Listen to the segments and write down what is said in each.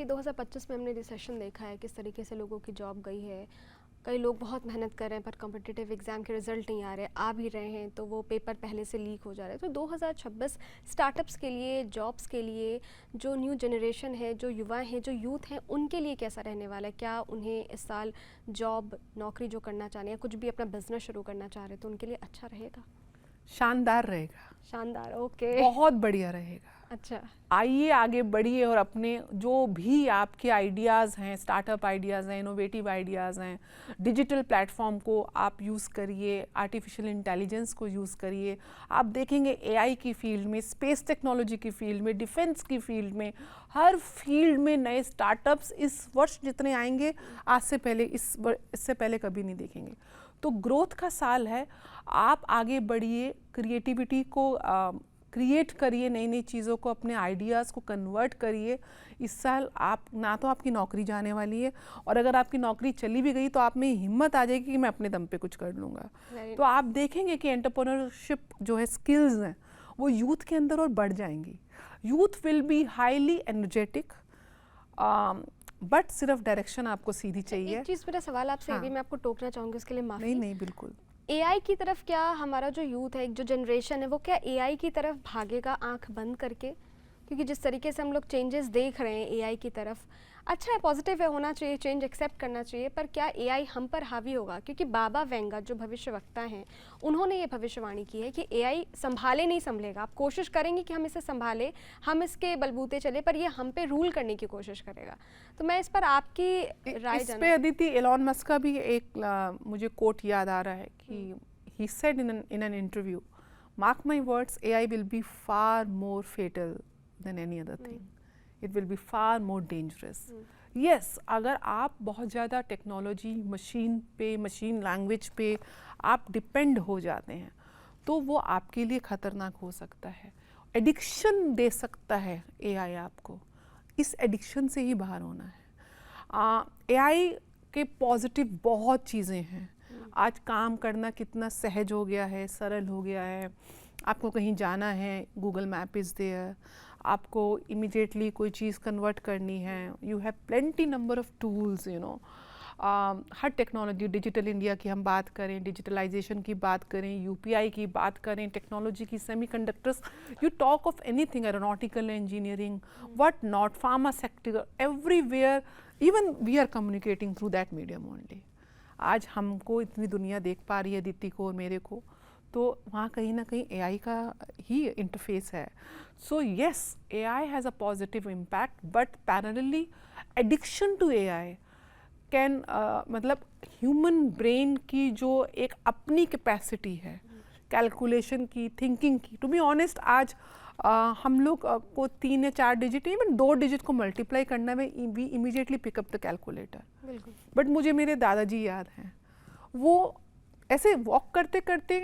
कि 2025 में हमने रिसेशन देखा है, किस तरीके से लोगों की जॉब गई है। कई लोग बहुत मेहनत कर रहे हैं पर कॉम्पिटिटिव एग्ज़ाम के रिजल्ट नहीं आ रहे, आ भी रहे हैं तो वो पेपर पहले से लीक हो जा रहे हैं। तो 2026 स्टार्टअप्स के लिए, जॉब्स के लिए, जो न्यू जनरेशन है, जो युवा हैं, जो यूथ हैं, उनके लिए कैसा रहने वाला है? क्या उन्हें इस साल जॉब, नौकरी जो करना चाह रहे हैं, कुछ भी अपना बिजनेस शुरू करना चाह रहे हैं, तो उनके लिए अच्छा रहेगा? शानदार रहेगा, शानदार, ओके, बहुत बढ़िया रहेगा। अच्छा, आइए आगे बढ़िए और अपने जो भी आपके आइडियाज़ हैं, स्टार्टअप आइडियाज़ हैं, इनोवेटिव आइडियाज़ हैं, डिजिटल प्लेटफॉर्म को आप यूज़ करिए, आर्टिफिशियल इंटेलिजेंस को यूज़ करिए। आप देखेंगे एआई की फील्ड में, स्पेस टेक्नोलॉजी की फील्ड में, डिफेंस की फील्ड में, हर फील्ड में नए स्टार्टअप्स इस वर्ष जितने आएंगे आज से पहले इससे पहले कभी नहीं देखेंगे। तो ग्रोथ का साल है, आप आगे बढ़िए, क्रिएटिविटी को क्रिएट करिए, नई नई चीज़ों को, अपने आइडियाज़ को कन्वर्ट करिए। इस साल आप ना तो आपकी नौकरी जाने वाली है, और अगर आपकी नौकरी चली भी गई तो आप में हिम्मत आ जाएगी कि मैं अपने दम पे कुछ कर लूँगा। तो आप देखेंगे कि एंटरप्रेन्योरशिप जो है, स्किल्स हैं, वो यूथ के अंदर और बढ़ जाएंगी। Youth will be highly energetic, but सिर्फ डायरेक्शन आपको सीधी चाहिए। एक चीज़, मेरा सवाल आपसे हाँ। अभी मैं आपको टोकना चाहूँगी, उसके लिए माफ़ी। नहीं नहीं, बिल्कुल। एआई की तरफ क्या हमारा जो यूथ है, एक जो जनरेशन है, वो क्या एआई की तरफ भागेगा आंख बंद करके? क्योंकि जिस तरीके से हम लोग चेंजेस देख रहे हैं एआई की तरफ, अच्छा है, पॉजिटिव है, होना चाहिए, चेंज एक्सेप्ट करना चाहिए, पर क्या एआई हम पर हावी होगा? क्योंकि बाबा वेंगा जो भविष्यवक्ता हैं, उन्होंने ये भविष्यवाणी की है कि एआई संभाले नहीं संभलेगा। आप कोशिश करेंगे कि हम इसे संभाले, हम इसके बलबूते चले, पर ये हम पे रूल करने की कोशिश करेगा। तो मैं इस पर आपकी राय इस पे अदिति, एलॉन मस्क का भी एक मुझे कोट याद आ रहा है कि he said in an interview, mark my words, AI will be far more fatal than any other thing. It will be far more dangerous. Yes, अगर आप बहुत ज़्यादा टेक्नोलॉजी, मशीन पे, मशीन लैंग्वेज पे आप डिपेंड हो जाते हैं तो वो आपके लिए ख़तरनाक हो सकता है। एडिक्शन दे सकता है AI आपको, इस एडिक्शन से ही बाहर होना है। AI के पॉजिटिव बहुत चीज़ें हैं। आज काम करना कितना सहज हो गया है, सरल हो गया है। आपको कहीं जाना है, गूगल मैप इज़ देयर, आपको इमीडिएटली कोई चीज़ कन्वर्ट करनी है, you have plenty number of tools, you know. Her technology, digital India की हम बात करें, डिजिटलाइजेशन की बात करें, यूपीआई की बात करें, टेक्नोलॉजी की, semiconductors, you talk of anything, aeronautical engineering, what not, pharma sector, everywhere, even we are communicating through that medium only. आज हमको इतनी दुनिया देख पा रही है, दीप्ति को और मेरे को, तो वहाँ कहीं ना कहीं एआई का ही इंटरफेस है। So yes, AI has a positive impact, but parallelly addiction to AI can, मतलब ह्यूमन ब्रेन की जो एक अपनी कैपेसिटी है कैलकुलेशन की, थिंकिंग की, टू बी ऑनेस्ट, आज हम लोग को 3 या 4 डिजिट, इवन 2 डिजिट को मल्टीप्लाई करना में we immediately pick up the calculator. बिल्कुल। बट मुझे मेरे दादाजी याद हैं, वो ऐसे वॉक करते करते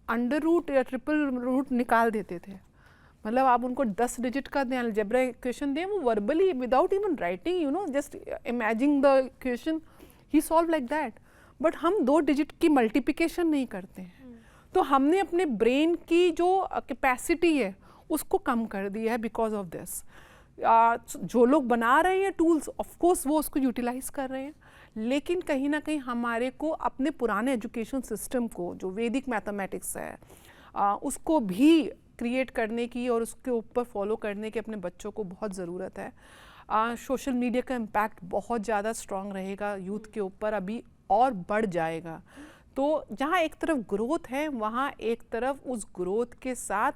अंडर रूट या ट्रिपल रूट निकाल देते थे। मतलब आप उनको 10 डिजिट का दें, अलजेब्रा इक्वेशन दें, वो verbally without even writing, you know, just imagine the equation, he solve like that. But हम 2 डिजिट की मल्टीप्लिकेशन नहीं करते हैं। तो हमने अपने ब्रेन की जो कैपेसिटी है उसको कम कर दिया है बिकॉज ऑफ दिस। जो लोग बना रहे हैं टूल्स, ऑफ कोर्स वो उसको यूटिलाइज कर रहे हैं, लेकिन कहीं ना कहीं हमारे को अपने पुराने एजुकेशन सिस्टम को, जो वैदिक मैथमेटिक्स है, उसको भी क्रिएट करने की और उसके ऊपर फॉलो करने की अपने बच्चों को बहुत ज़रूरत है। सोशल मीडिया का इम्पैक्ट बहुत ज़्यादा स्ट्रॉन्ग रहेगा यूथ के ऊपर, अभी और बढ़ जाएगा। तो जहाँ एक तरफ ग्रोथ है, वहाँ एक तरफ उस ग्रोथ के साथ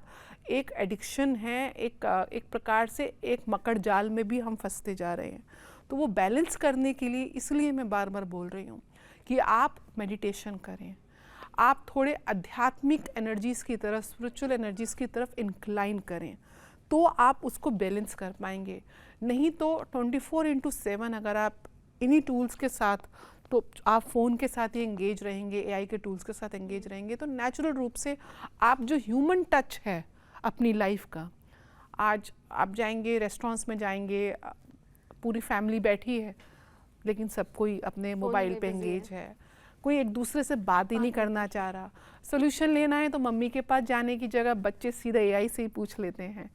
एक एडिक्शन है, एक प्रकार से एक मकड़ जाल में भी हम फंसते जा रहे हैं। तो वो बैलेंस करने के लिए, इसलिए मैं बार बार बोल रही हूँ कि आप मेडिटेशन करें, आप थोड़े आध्यात्मिक एनर्जीज़ की तरफ, स्पिरिचुअल एनर्जीज़ की तरफ इंक्लाइन करें, तो आप उसको बैलेंस कर पाएंगे। नहीं तो 24/7 अगर आप इन्हीं टूल्स के साथ, तो आप फ़ोन के साथ ही एंगेज रहेंगे, एआई के टूल्स के साथ एंगेज रहेंगे, तो नेचुरल रूप से आप जो ह्यूमन टच है अपनी लाइफ का, आज आप जाएंगे रेस्टोरेंट्स में जाएंगे, पूरी फैमिली बैठी है लेकिन सब कोई अपने मोबाइल पे एंगेज है, कोई एक दूसरे से बात ही नहीं करना चाह रहा। सोल्यूशन लेना है तो मम्मी के पास जाने की जगह बच्चे सीधा एआई से ही पूछ लेते हैं।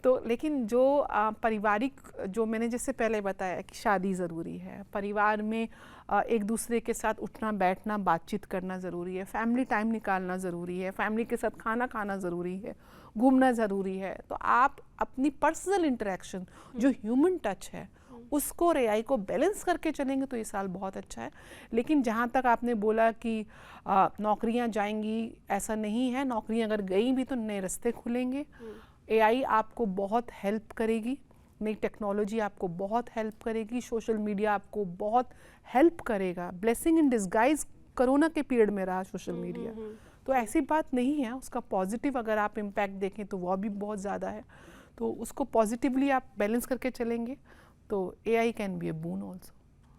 तो लेकिन जो पारिवारिक, जो मैंने जैसे पहले बताया कि शादी ज़रूरी है, परिवार में एक दूसरे के साथ उठना बैठना बातचीत करना ज़रूरी है, फैमिली टाइम निकालना ज़रूरी है, फैमिली के साथ खाना खाना ज़रूरी है, घूमना ज़रूरी है। तो आप अपनी पर्सनल इंटरेक्शन जो ह्यूमन टच है उसको और एआई को बैलेंस करके चलेंगे तो ये साल बहुत अच्छा है। लेकिन जहाँ तक आपने बोला कि नौकरियाँ जाएंगी, ऐसा नहीं है। नौकरियाँ अगर गई भी तो नए रास्ते खुलेंगे। एआई आपको बहुत हेल्प करेगी, नई टेक्नोलॉजी आपको बहुत हेल्प करेगी, सोशल मीडिया आपको बहुत हेल्प करेगा। ब्लेसिंग इन डिस्गाइज कोरोना के पीरियड में रहा सोशल मीडिया, तो ऐसी बात नहीं है। उसका पॉजिटिव अगर आप इम्पैक्ट देखें तो वह भी बहुत ज़्यादा है। तो उसको पॉजिटिवली आप बैलेंस करके चलेंगे तो AI can be A boon also.